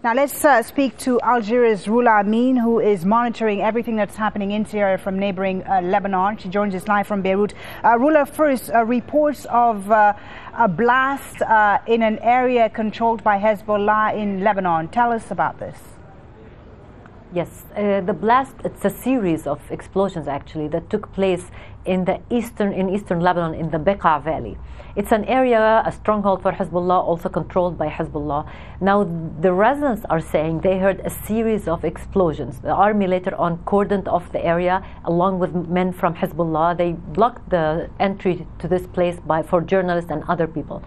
Now let's speak to Algeria's Rula Amin, who is monitoring everything that's happening in Syria from neighboring Lebanon. She joins us live from Beirut. Rula, first, reports of a blast in an area controlled by Hezbollah in Lebanon. Tell us about this. Yes, the blast, it's a series of explosions actually that took place in eastern Lebanon in the Bekaa Valley. It's an area, a stronghold for Hezbollah, also controlled by Hezbollah. Now, the residents are saying they heard a series of explosions. The army later on cordoned off the area along with men from Hezbollah. They blocked the entry to this place for journalists and other people.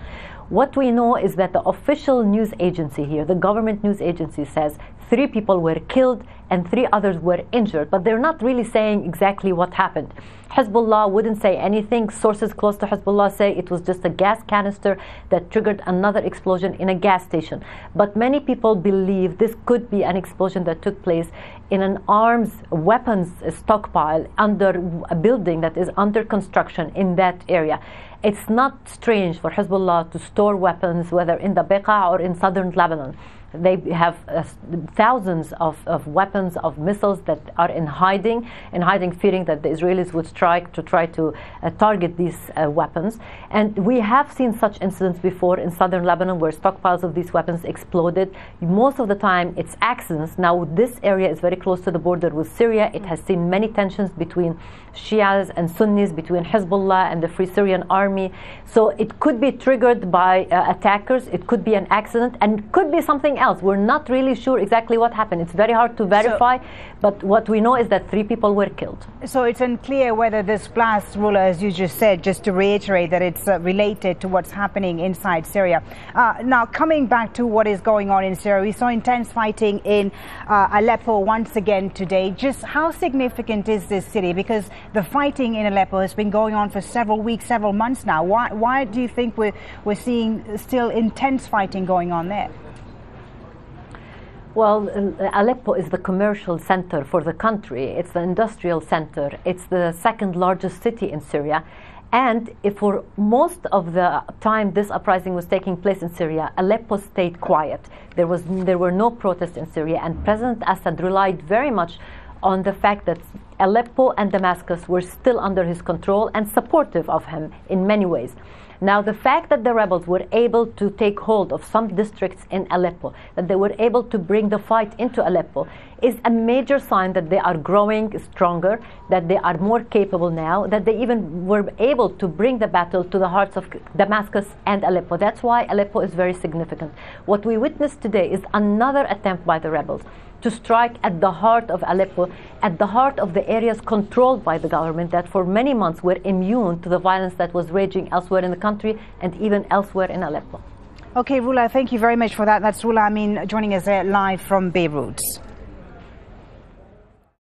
What we know is that the official news agency here, the government news agency, says 3 people were killed and 3 others were injured, but they're not really saying exactly what happened. Hezbollah wouldn't say anything. Sources close to Hezbollah say it was just a gas canister that triggered another explosion in a gas station. But many people believe this could be an explosion that took place in an weapons stockpile under a building that is under construction in that area. It's not strange for Hezbollah to store weapons, whether in the Bekaa or in southern Lebanon. They have thousands of weapons, of missiles that are in hiding, fearing that the Israelis would strike to try to target these weapons. And we have seen such incidents before in southern Lebanon where stockpiles of these weapons exploded. Most of the time it's accidents. Now this area is very close to the border with Syria. It has seen many tensions between Shias and Sunnis, between Hezbollah and the Free Syrian Army. So it could be triggered by attackers. It could be an accident, and it could be something else. We're not really sure exactly what happened. It's very hard to verify, but what we know is that 3 people were killed. So it's unclear whether this blast, Rula, as you just said, just to reiterate that it's related to what's happening inside Syria. Now, coming back to what is going on in Syria, we saw intense fighting in Aleppo once again today. Just how significant is this city? Because the fighting in Aleppo has been going on for several weeks, several months now. Why do you think we're seeing still intense fighting going on there? Well, Aleppo is the commercial center for the country. It's the industrial center. It's the second largest city in Syria. And for most of the time this uprising was taking place in Syria, Aleppo stayed quiet. There were no protests in Syria, and President Assad relied very much on the fact that Aleppo and Damascus were still under his control and supportive of him in many ways. Now, the fact that the rebels were able to take hold of some districts in Aleppo, that they were able to bring the fight into Aleppo, is a major sign that they are growing stronger, that they are more capable now, that they even were able to bring the battle to the hearts of Damascus and Aleppo. That's why Aleppo is very significant. What we witnessed today is another attempt by the rebels to strike at the heart of Aleppo, at the heart of the areas controlled by the government that for many months were immune to the violence that was raging elsewhere in the country and even elsewhere in Aleppo. Okay, Rula, thank you very much for that. That's Rula Amin joining us live from Beirut.